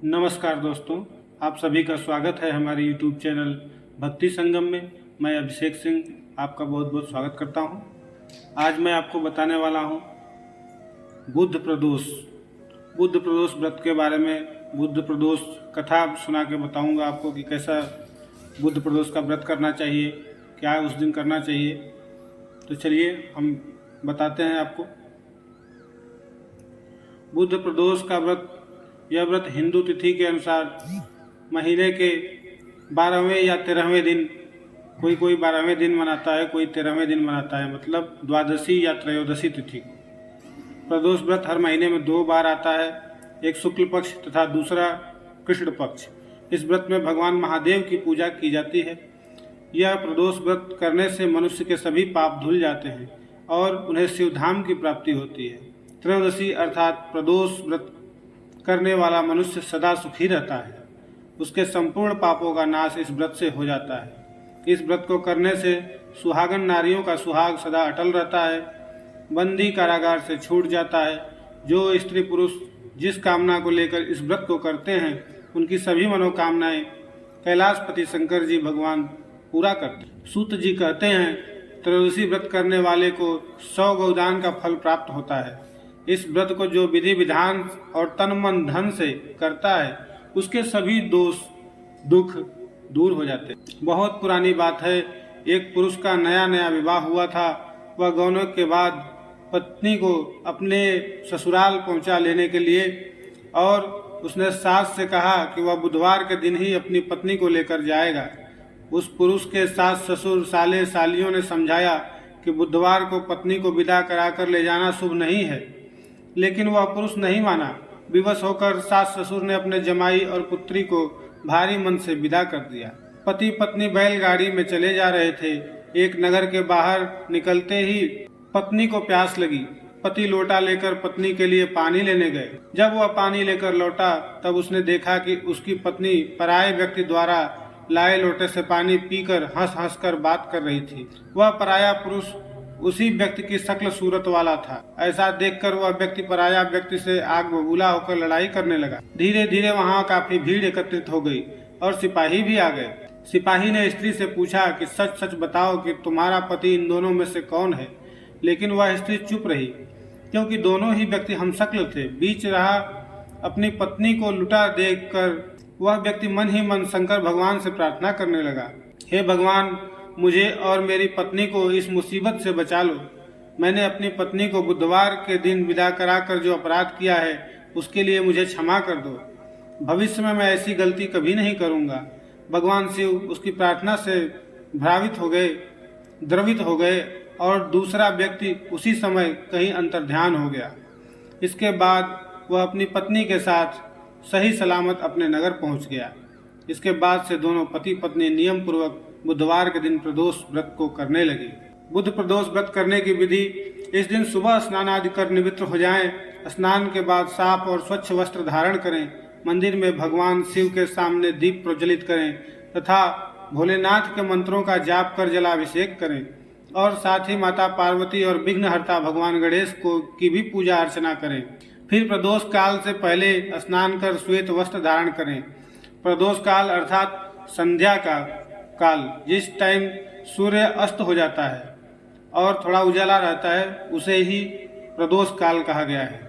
नमस्कार दोस्तों, आप सभी का स्वागत है हमारे YouTube चैनल भक्ति संगम में। मैं अभिषेक सिंह आपका बहुत बहुत स्वागत करता हूं। आज मैं आपको बताने वाला हूं बुद्ध प्रदोष व्रत के बारे में। बुद्ध प्रदोष कथा सुना के बताऊंगा आपको कि कैसा बुद्ध प्रदोष का व्रत करना चाहिए, क्या उस दिन करना चाहिए। तो चलिए हम बताते हैं आपको। बुद्ध प्रदोष का व्रत, यह व्रत हिंदू तिथि के अनुसार महीने के 12वें या 13वें दिन, कोई 12वें दिन मनाता है, कोई 13वें दिन मनाता है, मतलब द्वादशी या त्रयोदशी तिथि को। प्रदोष व्रत हर महीने में 2 बार आता है, एक शुक्ल पक्ष तथा दूसरा कृष्ण पक्ष। इस व्रत में भगवान महादेव की पूजा की जाती है। यह प्रदोष व्रत करने से मनुष्य के सभी पाप धुल जाते हैं और उन्हें शिवधाम की प्राप्ति होती है। त्रयोदशी अर्थात प्रदोष व्रत करने वाला मनुष्य सदा सुखी रहता है। उसके संपूर्ण पापों का नाश इस व्रत से हो जाता है। इस व्रत को करने से सुहागन नारियों का सुहाग सदा अटल रहता है, बंदी कारागार से छूट जाता है। जो स्त्री पुरुष जिस कामना को लेकर इस व्रत को करते हैं, उनकी सभी मनोकामनाएं कैलाशपति शंकर जी भगवान पूरा करते हैं। सूत जी कहते हैं, त्रयोदशी व्रत करने वाले को 100 गौदान का फल प्राप्त होता है। इस व्रत को जो विधि विधान और तन मन धन से करता है, उसके सभी दोष दुख दूर हो जाते हैं। बहुत पुरानी बात है, एक पुरुष का नया विवाह हुआ था। वह गौनों के बाद पत्नी को अपने ससुराल पहुंचा लेने के लिए, और उसने सास से कहा कि वह बुधवार के दिन ही अपनी पत्नी को लेकर जाएगा। उस पुरुष के सास ससुर साले सालियों ने समझाया कि बुधवार को पत्नी को विदा कराकर ले जाना शुभ नहीं है, लेकिन वह पुरुष नहीं माना। विवश होकर सास ससुर ने अपने जमाई और पुत्री को भारी मन से विदा कर दिया। पति पत्नी बैलगाड़ी में चले जा रहे थे। एक नगर के बाहर निकलते ही पत्नी को प्यास लगी। पति लोटा लेकर पत्नी के लिए पानी लेने गए। जब वह पानी लेकर लौटा, तब उसने देखा कि उसकी पत्नी पराये व्यक्ति द्वारा लाए लोटे से पानी पीकर हंस हंस कर बात कर रही थी। वह पराया पुरुष उसी व्यक्ति की शक्ल सूरत वाला था। ऐसा देखकर वह व्यक्ति पराया व्यक्ति से आग बबूला होकर लड़ाई करने लगा। धीरे धीरे वहां काफी भीड़ एकत्रित हो गई और सिपाही भी आ गए। सिपाही ने स्त्री से पूछा कि सच सच बताओ कि तुम्हारा पति इन दोनों में से कौन है। लेकिन वह स्त्री चुप रही, क्योंकि दोनों ही व्यक्ति हमशक्ल थे। बीच रहा अपनी पत्नी को लुटा देखकर वह व्यक्ति मन ही मन शंकर भगवान से प्रार्थना करने लगा, हे भगवान, मुझे और मेरी पत्नी को इस मुसीबत से बचा लो। मैंने अपनी पत्नी को बुधवार के दिन विदा कराकर जो अपराध किया है, उसके लिए मुझे क्षमा कर दो। भविष्य में मैं ऐसी गलती कभी नहीं करूंगा। भगवान शिव उसकी प्रार्थना से द्रवित हो गए और दूसरा व्यक्ति उसी समय कहीं अंतर्ध्यान हो गया। इसके बाद वह अपनी पत्नी के साथ सही सलामत अपने नगर पहुंच गया। इसके बाद से दोनों पति पत्नी नियम पूर्वक बुधवार के दिन प्रदोष व्रत को करने लगे। बुद्ध प्रदोष व्रत करने की विधि, इस दिन सुबह स्नान आदि कर निवृत्त हो जाएं। स्नान के बाद साफ और स्वच्छ वस्त्र धारण करें। मंदिर में भगवान शिव के सामने दीप प्रज्वलित करें तथा भोलेनाथ के मंत्रों का जाप कर जलाभिषेक करें, और साथ ही माता पार्वती और विघ्नहर्ता भगवान गणेश की भी पूजा अर्चना करें। फिर प्रदोष काल से पहले स्नान कर श्वेत वस्त्र धारण करें। प्रदोष काल अर्थात संध्या का काल, जिस टाइम सूर्य अस्त हो जाता है और थोड़ा उजाला रहता है, उसे ही प्रदोष काल कहा गया है।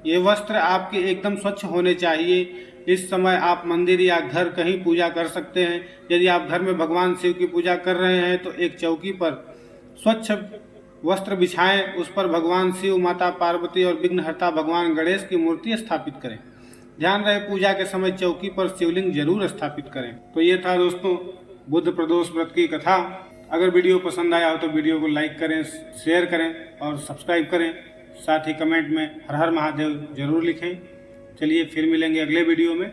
ये वस्त्र आपके एकदम स्वच्छ होने चाहिए। इस समय आप मंदिर या घर कहीं पूजा कर सकते हैं। यदि आप घर में भगवान शिव की पूजा कर रहे हैं तो एक चौकी पर स्वच्छ वस्त्र बिछाएं, उस पर भगवान शिव, माता पार्वती और विघ्नहर्ता भगवान गणेश की मूर्ति स्थापित करें। ध्यान रहे, पूजा के समय चौकी पर शिवलिंग जरूर स्थापित करें। तो ये था दोस्तों बुद्ध प्रदोष व्रत की कथा। अगर वीडियो पसंद आया हो तो वीडियो को लाइक करें, शेयर करें और सब्सक्राइब करें। साथ ही कमेंट में हर हर महादेव जरूर लिखें। चलिए फिर मिलेंगे अगले वीडियो में।